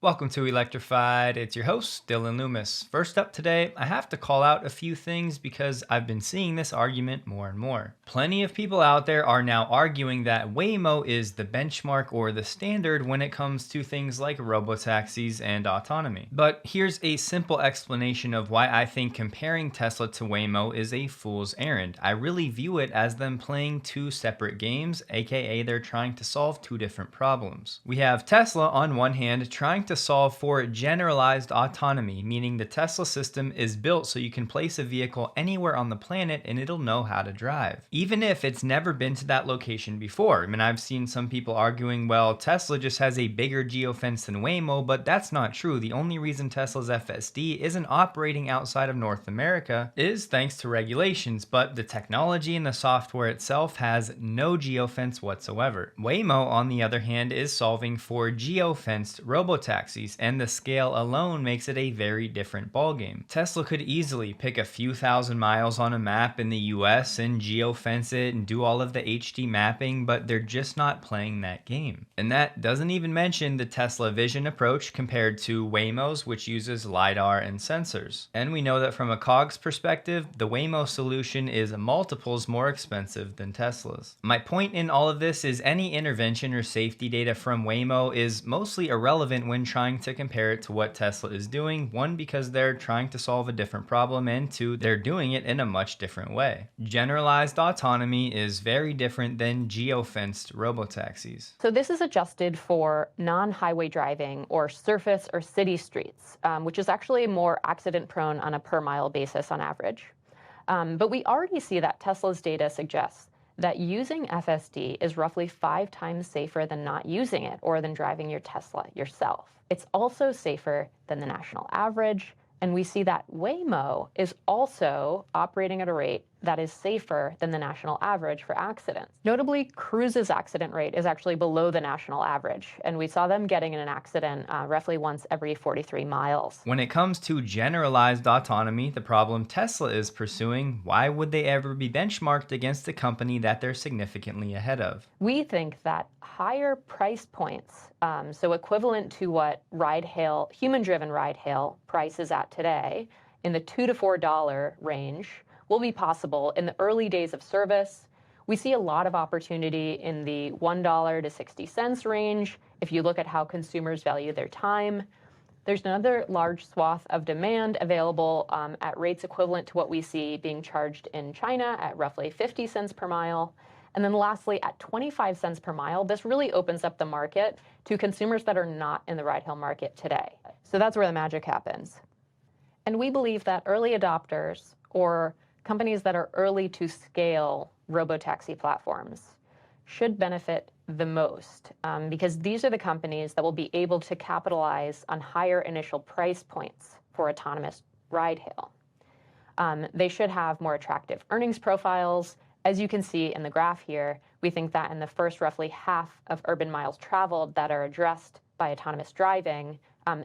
Welcome to Electrified. It's your host, Dylan Loomis. First up today, I have to call out a few things because I've been seeing this argument more and more. Plenty of people out there are now arguing that Waymo is the benchmark or the standard when it comes to things like robotaxis and autonomy. But here's a simple explanation of why I think comparing Tesla to Waymo is a fool's errand. I really view it as them playing two separate games, aka they're trying to solve two different problems. We have Tesla on one hand trying to solve for generalized autonomy, meaning the Tesla system is built so you can place a vehicle anywhere on the planet and it'll know how to drive, even if it's never been to that location before. I mean, I've seen some people arguing, well, Tesla just has a bigger geofence than Waymo, but that's not true. The only reason Tesla's FSD isn't operating outside of North America is thanks to regulations, but the technology and the software itself has no geofence whatsoever. Waymo, on the other hand, is solving for geofenced robotaxis, and the scale alone makes it a very different ballgame. Tesla could easily pick a few thousand miles on a map in the US and geofence it and do all of the HD mapping, but they're just not playing that game. And that doesn't even mention the Tesla Vision approach compared to Waymo's, which uses LiDAR and sensors. And we know that from a COGS perspective, the Waymo solution is multiples more expensive than Tesla's. My point in all of this is any intervention or safety data from Waymo is mostly irrelevant when trying to compare it to what Tesla is doing. One, because they're trying to solve a different problem, and two, they're doing it in a much different way. Generalized autonomy is very different than geofenced robotaxis. So this is adjusted for non-highway driving or surface or city streets, which is actually more accident prone on a per mile basis on average. But we already see that Tesla's data suggests that using FSD is roughly 5 times safer than not using it or than driving your Tesla yourself. It's also safer than the national average, and we see that Waymo is also operating at a rate that is safer than the national average for accidents. Notably, Cruise's accident rate is actually below the national average, and we saw them getting in an accident roughly once every 43 miles. When it comes to generalized autonomy, the problem Tesla is pursuing, why would they ever be benchmarked against a company that they're significantly ahead of? We think that higher price points, so equivalent to what ride-hail, human-driven ride-hail price is at today, in the $2 to $4 range, will be possible in the early days of service. We see a lot of opportunity in the $1 to 60 cents range if you look at how consumers value their time. There's another large swath of demand available at rates equivalent to what we see being charged in China at roughly 50 cents per mile. And then lastly, at 25 cents per mile, this really opens up the market to consumers that are not in the ride-hail market today. So that's where the magic happens. And we believe that early adopters or companies that are early to scale robotaxi platforms should benefit the most because these are the companies that will be able to capitalize on higher initial price points for autonomous ride-hail. They should have more attractive earnings profiles. As you can see in the graph here, we think that in the first roughly half of urban miles traveled that are addressed by autonomous driving,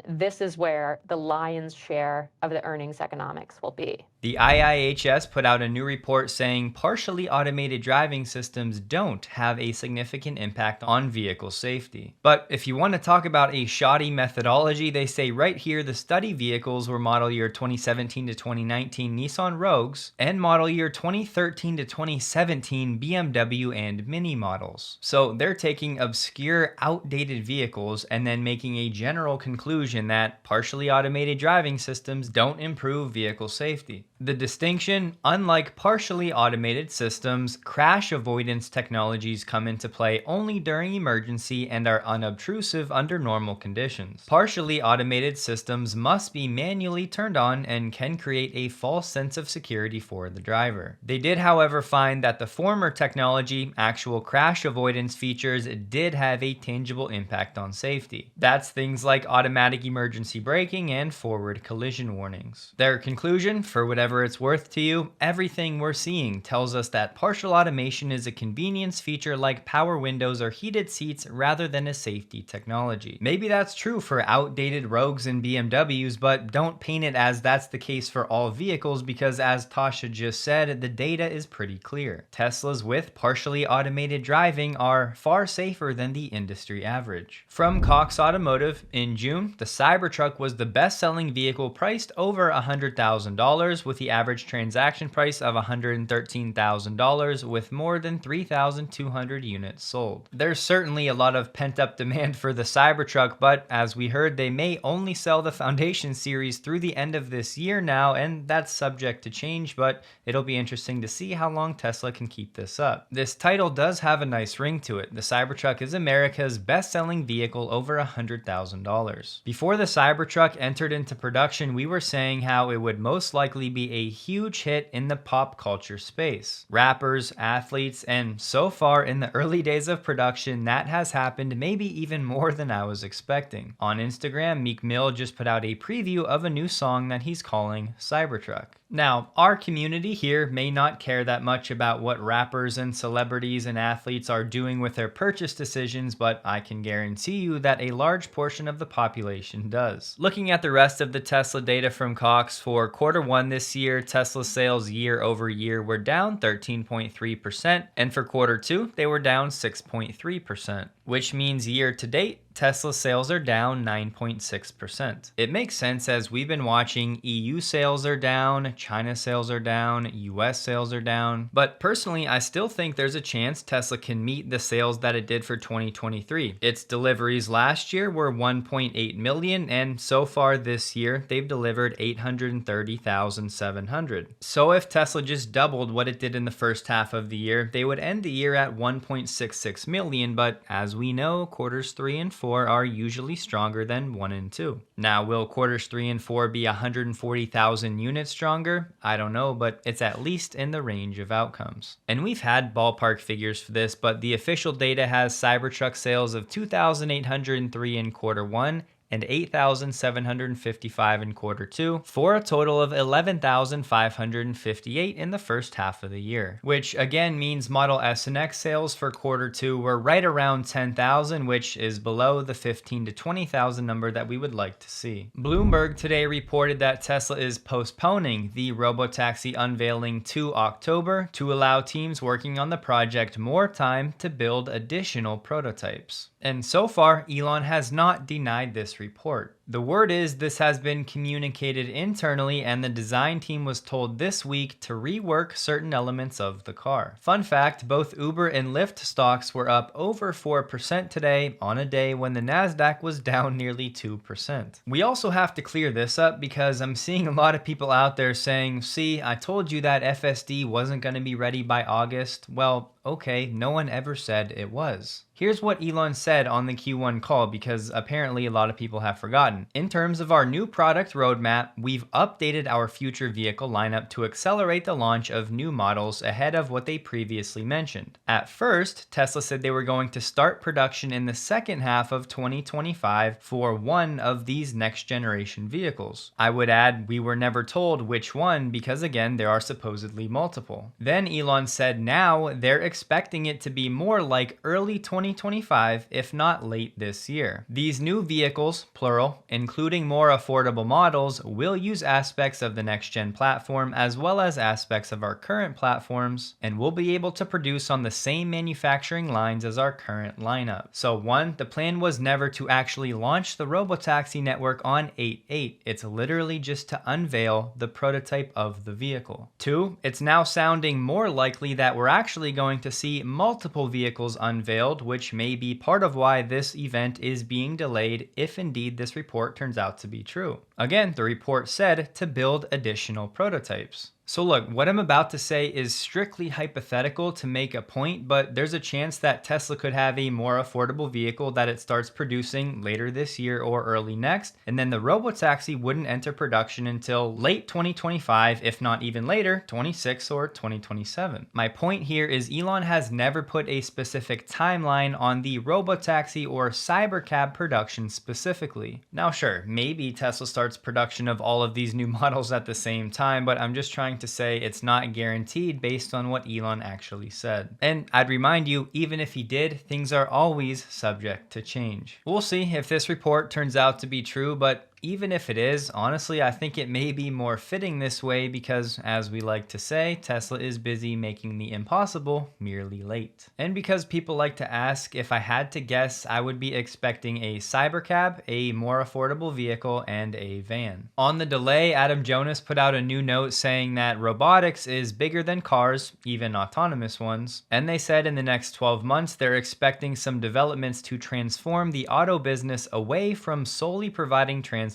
this is where the lion's share of the earnings economics will be. The IIHS put out a new report saying partially automated driving systems don't have a significant impact on vehicle safety. But if you want to talk about a shoddy methodology, they say right here the study vehicles were model year 2017 to 2019 Nissan Rogues and model year 2013 to 2017 BMW and Mini models. So they're taking obscure, outdated vehicles and then making a general conclusion that partially automated driving systems don't improve vehicle safety. The distinction, unlike partially automated systems, crash avoidance technologies come into play only during emergency and are unobtrusive under normal conditions. Partially automated systems must be manually turned on and can create a false sense of security for the driver. They did, however, find that the former technology, actual crash avoidance features, did have a tangible impact on safety. That's things like automatic emergency braking and forward collision warnings. Their conclusion, for whatever whatever it's worth to you, everything we're seeing tells us that partial automation is a convenience feature like power windows or heated seats rather than a safety technology. Maybe that's true for outdated Rogues and BMWs, but don't paint it as that's the case for all vehicles because, as Tasha just said, the data is pretty clear. Teslas with partially automated driving are far safer than the industry average. From Cox Automotive, in June, the Cybertruck was the best-selling vehicle priced over $100,000 with the average transaction price of $113,000 with more than 3,200 units sold. There's certainly a lot of pent-up demand for the Cybertruck, but as we heard, they may only sell the Foundation series through the end of this year now, and that's subject to change, but it'll be interesting to see how long Tesla can keep this up. This title does have a nice ring to it. The Cybertruck is America's best-selling vehicle over $100,000. Before the Cybertruck entered into production, we were saying how it would most likely be a huge hit in the pop culture space. Rappers, athletes, and so far in the early days of production, that has happened maybe even more than I was expecting. On Instagram, Meek Mill just put out a preview of a new song that he's calling Cybertruck. Now, our community here may not care that much about what rappers and celebrities and athletes are doing with their purchase decisions, but I can guarantee you that a large portion of the population does. Looking at the rest of the Tesla data from Cox for Q1 this year, Tesla sales year over year were down 13.3%, and for Q2, they were down 6.3%, which means year to date, Tesla sales are down 9.6%. It makes sense as we've been watching EU sales are down, China sales are down, US sales are down, but personally I still think there's a chance Tesla can meet the sales that it did for 2023. Its deliveries last year were 1.8 million, and so far this year they've delivered 830,700. So if Tesla just doubled what it did in the first half of the year, they would end the year at 1.66 million, but as we know, quarters 3 and 4 are usually stronger than 1 and 2. Now, will quarters 3 and 4 be 140,000 units stronger? I don't know, but it's at least in the range of outcomes. And we've had ballpark figures for this, but the official data has Cybertruck sales of 2,803 in Q1 and 8,755 in Q2, for a total of 11,558 in the first half of the year, which again means Model S and X sales for Q2 were right around 10,000, which is below the 15,000 to 20,000 number that we would like to see. Bloomberg today reported that Tesla is postponing the robotaxi unveiling to October to allow teams working on the project more time to build additional prototypes. And so far, Elon has not denied this report. The word is this has been communicated internally, and the design team was told this week to rework certain elements of the car. Fun fact, both Uber and Lyft stocks were up over 4% today on a day when the Nasdaq was down nearly 2%. We also have to clear this up because I'm seeing a lot of people out there saying, see, I told you that FSD wasn't going to be ready by August. Well, okay, no one ever said it was. Here's what Elon said on the Q1 call, because apparently a lot of people have forgotten. In terms of our new product roadmap, we've updated our future vehicle lineup to accelerate the launch of new models ahead of what they previously mentioned. At first, Tesla said they were going to start production in the second half of 2025 for one of these next generation vehicles. I would add, we were never told which one because again, there are supposedly multiple. Then Elon said now they're expecting it to be more like early 2025, if not late this year. These new vehicles, plural, including more affordable models, will use aspects of the next-gen platform as well as aspects of our current platforms, and will be able to produce on the same manufacturing lines as our current lineup. So 1, the plan was never to actually launch the robotaxi network on 8/8. It's literally just to unveil the prototype of the vehicle. 2, it's now sounding more likely that we're actually going to see multiple vehicles unveiled, which may be part of why this event is being delayed if indeed this report turns out to be true. Again, the report said to build additional prototypes. So look, what I'm about to say is strictly hypothetical to make a point, but there's a chance that Tesla could have a more affordable vehicle that it starts producing later this year or early next, and then the robotaxi wouldn't enter production until late 2025, if not even later, 26 or 2027. My point here is Elon has never put a specific timeline on the robotaxi or cybercab production specifically. Now sure, maybe Tesla starts production of all of these new models at the same time, but I'm just trying to say it's not guaranteed based on what Elon actually said. And I'd remind you, even if he did, things are always subject to change. We'll see if this report turns out to be true, but even if it is, honestly, I think it may be more fitting this way because, as we like to say, Tesla is busy making the impossible merely late. And because people like to ask, if I had to guess, I would be expecting a cybercab, a more affordable vehicle, and a van. On the delay, Adam Jonas put out a new note saying that robotics is bigger than cars, even autonomous ones, and they said in the next 12 months they're expecting some developments to transform the auto business away from solely providing transportation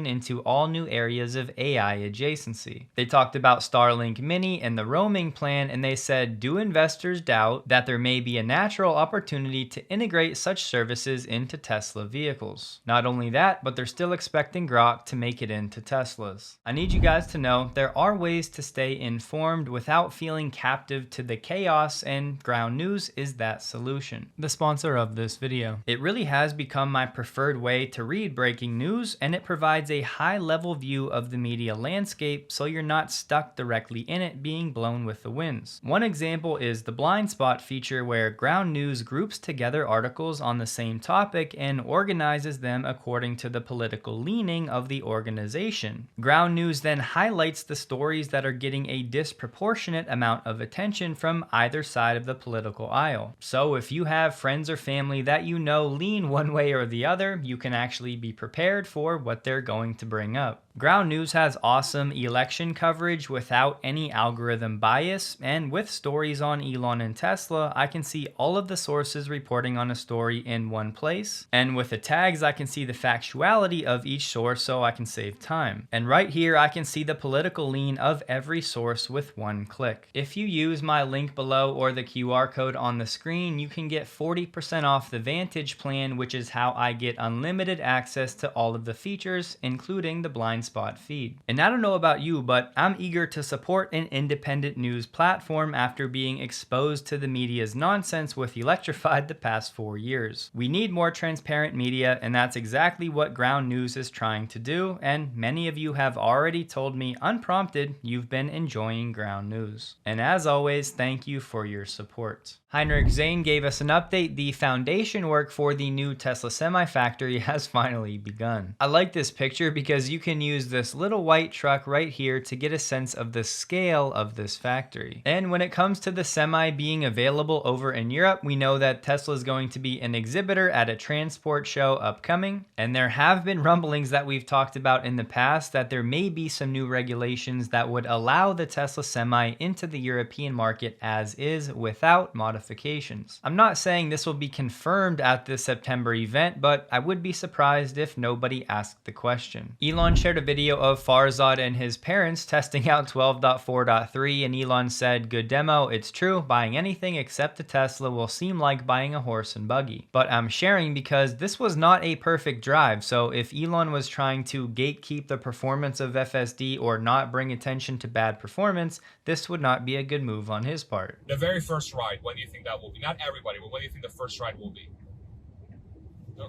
into all new areas of AI adjacency. They talked about Starlink Mini and the roaming plan, and they said, do investors doubt that there may be a natural opportunity to integrate such services into Tesla vehicles? Not only that, but they're still expecting Grok to make it into Teslas. I need you guys to know there are ways to stay informed without feeling captive to the chaos, and Ground News is that solution. The sponsor of this video. It really has become my preferred way to read breaking news, and it provides a high-level view of the media landscape so you're not stuck directly in it being blown with the winds. One example is the blind spot feature, where Ground News groups together articles on the same topic and organizes them according to the political leaning of the organization. Ground News then highlights the stories that are getting a disproportionate amount of attention from either side of the political aisle. So if you have friends or family that you know lean one way or the other, you can actually be prepared for what they're going to bring up. Ground News has awesome election coverage without any algorithm bias, and with stories on Elon and Tesla, I can see all of the sources reporting on a story in one place, and with the tags I can see the factuality of each source so I can save time. And right here I can see the political lean of every source with one click. If you use my link below or the QR code on the screen, you can get 40% off the Vantage plan, which is how I get unlimited access to all of the features, including the blind spot feed. And I don't know about you, but I'm eager to support an independent news platform after being exposed to the media's nonsense with Electrified the past 4 years. We need more transparent media, and that's exactly what Ground News is trying to do, and many of you have already told me unprompted you've been enjoying Ground News. And as always, thank you for your support. Heinrich Zane gave us an update. The foundation work for the new Tesla Semi factory has finally begun. I like this picture because you can use this little white truck right here to get a sense of the scale of this factory. And when it comes to the Semi being available over in Europe, we know that Tesla is going to be an exhibitor at a transport show upcoming. And there have been rumblings that we've talked about in the past that there may be some new regulations that would allow the Tesla Semi into the European market as is without modifications. I'm not saying this will be confirmed at the September event, but I would be surprised if nobody asked the question. Elon shared a video of Farzad and his parents testing out 12.4.3, and Elon said, "Good demo, it's true, buying anything except a Tesla will seem like buying a horse and buggy. But I'm sharing because this was not a perfect drive, so if Elon was trying to gatekeep the performance of FSD or not bring attention to bad performance, this would not be a good move on his part." The very first ride, when do you think that will be? Not everybody, but when do you think the first ride will be? No.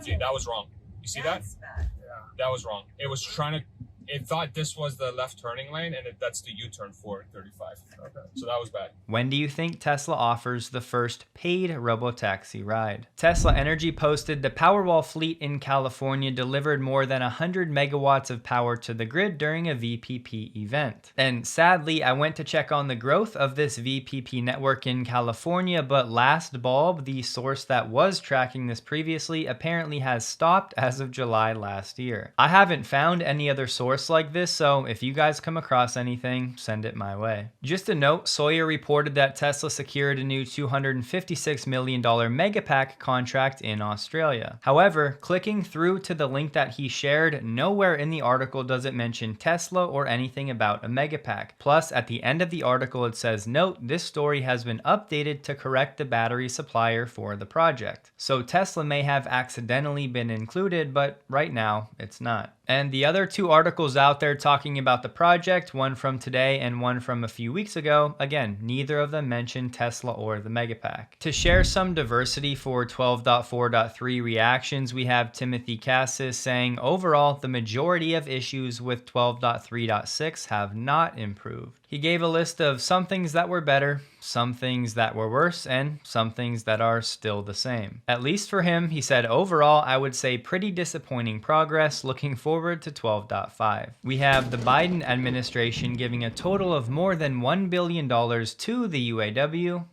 See, that was wrong. You see that? Bad. Yeah. That was wrong. It was trying to, it thought this was the left turning lane, and that's the U-turn for 35. Okay. So that was bad. When do you think Tesla offers the first paid robotaxi ride? Tesla Energy posted the Powerwall fleet in California delivered more than 100 megawatts of power to the grid during a VPP event. And sadly, I went to check on the growth of this VPP network in California, but Last Bulb, the source that was tracking this previously, apparently has stopped as of July last year. I haven't found any other source source like this, so if you guys come across anything, send it my way. Just a note, Sawyer reported that Tesla secured a new $256 million Megapack contract in Australia. However, clicking through to the link that he shared, nowhere in the article does it mention Tesla or anything about a Megapack. Plus, at the end of the article it says, note, this story has been updated to correct the battery supplier for the project. So Tesla may have accidentally been included, but right now it's not. And the other two articles out there talking about the project, one from today and one from a few weeks ago, again, neither of them mention Tesla or the Megapack. To share some diversity for 12.4.3 reactions, we have Timothy Cassis saying, overall, the majority of issues with 12.3.6 have not improved. He gave a list of some things that were better, some things that were worse, and some things that are still the same. At least for him, he said, overall, I would say pretty disappointing progress, looking forward to 12.5. We have the Biden administration giving a total of more than $1 billion to the UAW.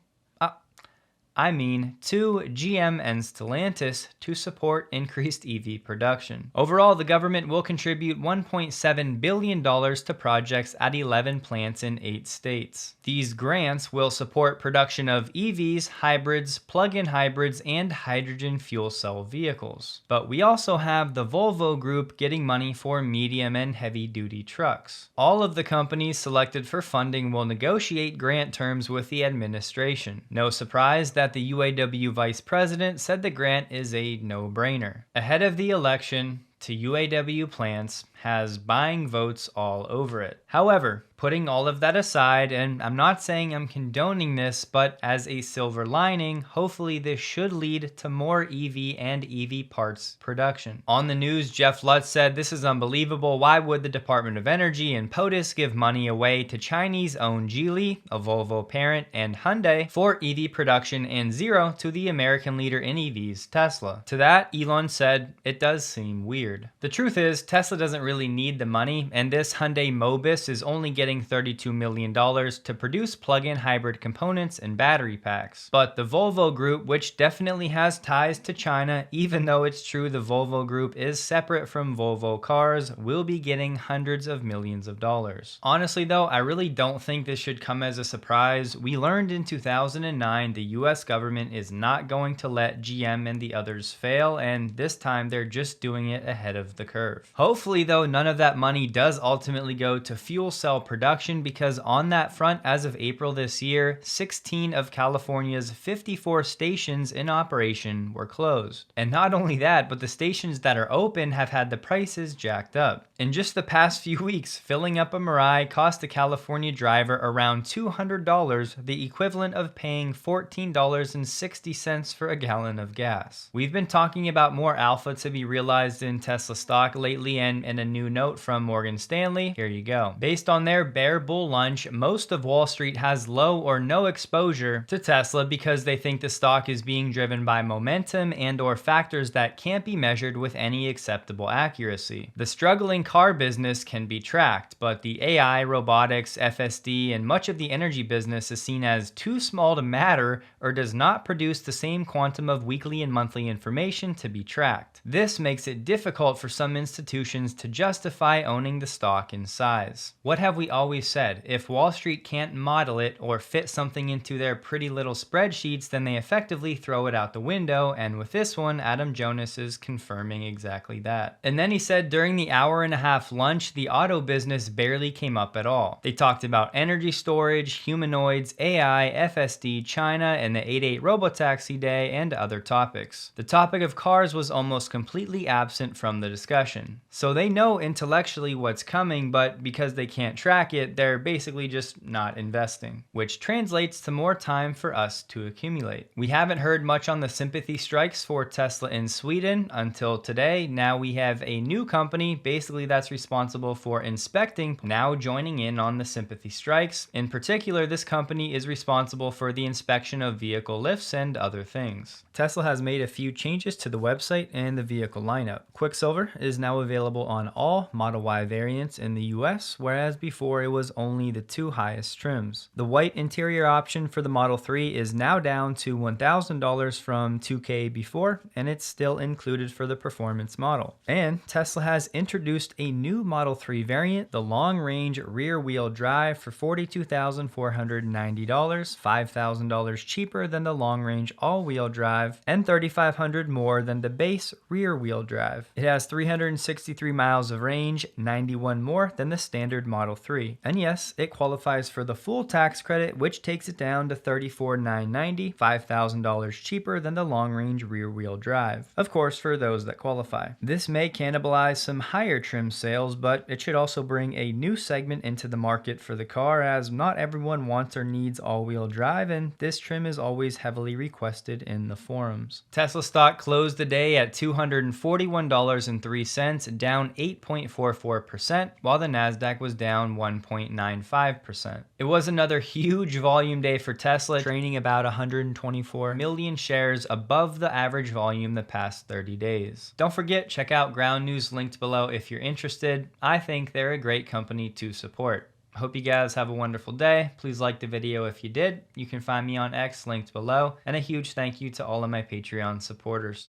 To GM and Stellantis to support increased EV production. Overall, the government will contribute $1.7 billion to projects at 11 plants in 8 states. These grants will support production of EVs, hybrids, plug-in hybrids, and hydrogen fuel cell vehicles. But we also have the Volvo Group getting money for medium and heavy-duty trucks. All of the companies selected for funding will negotiate grant terms with the administration. No surprise that the UAW vice president said the grant is a no-brainer. Ahead of the election, to UAW plants has buying votes all over it. However, putting all of that aside, and I'm not saying I'm condoning this, but as a silver lining, hopefully this should lead to more EV and EV parts production. On the news, Jeff Lutz said, this is unbelievable. Why would the Department of Energy and POTUS give money away to Chinese-owned Geely, a Volvo parent, and Hyundai for EV production and zero to the American leader in EVs, Tesla? To that, Elon said, it does seem weird. The truth is, Tesla doesn't really need the money, and this Hyundai Mobis is only getting $32 million to produce plug-in hybrid components and battery packs. But the Volvo Group, which definitely has ties to China, even though it's true the Volvo Group is separate from Volvo Cars, will be getting hundreds of millions of dollars. Honestly though, I really don't think this should come as a surprise. We learned in 2009 the US government is not going to let GM and the others fail, and this time they're just doing it ahead of the curve. Hopefully though, none of that money does ultimately go to fuel cell production, because on that front, as of April this year, 16 of California's 54 stations in operation were closed. And not only that, but the stations that are open have had the prices jacked up. In just the past few weeks, filling up a Mirai cost a California driver around $200, the equivalent of paying $14.60 for a gallon of gas. We've been talking about more alpha to be realized in Tesla stock lately, and in a new note from Morgan Stanley, here you go. Based on their bear bull lunch, most of Wall Street has low or no exposure to Tesla because they think the stock is being driven by momentum and or factors that can't be measured with any acceptable accuracy. The struggling car business can be tracked, but the AI, robotics, FSD, and much of the energy business is seen as too small to matter or does not produce the same quantum of weekly and monthly information to be tracked. This makes it difficult for some institutions to justify owning the stock in size. What have we always said? If Wall Street can't model it or fit something into their pretty little spreadsheets, then they effectively throw it out the window, and with this one, Adam Jonas is confirming exactly that. And then he said during the hour-and-a-half lunch, the auto business barely came up at all. They talked about energy storage, humanoids, AI, FSD, China, and the 8.8 robotaxi day, and other topics. The topic of cars was almost completely absent from the discussion. So they know intellectually what's coming, but because they can't track it, they're basically just not investing, which translates to more time for us to accumulate. We haven't heard much on the sympathy strikes for Tesla in Sweden until today. Now we have a new company, basically that's responsible for inspecting, now joining in on the sympathy strikes. In particular, this company is responsible for the inspection of vehicle lifts and other things. Tesla has made a few changes to the website and the vehicle lineup. Quicksilver is now available on all Model Y variants in the US, whereas before before it was only the 2 highest trims. The white interior option for the Model 3 is now down to $1,000 from $2K before, and it's still included for the performance model. And Tesla has introduced a new Model 3 variant, the long-range rear-wheel drive, for $42,490, $5,000 cheaper than the long-range all-wheel drive, and $3,500 more than the base rear-wheel drive. It has 363 miles of range, 91 more than the standard Model 3. And yes, it qualifies for the full tax credit, which takes it down to $34,990, $5,000 cheaper than the long-range rear-wheel drive. Of course, for those that qualify. This may cannibalize some higher trim sales, but it should also bring a new segment into the market for the car, as not everyone wants or needs all-wheel drive, and this trim is always heavily requested in the forums. Tesla stock closed the day at $241.03, down 8.44%, while the Nasdaq was down 1.95%. It was another huge volume day for Tesla, trading about 124 million shares above the average volume the past 30 days. Don't forget, check out Ground News linked below if you're interested. I think they're a great company to support. Hope you guys have a wonderful day. Please like the video if you did. You can find me on X linked below, and a huge thank you to all of my Patreon supporters.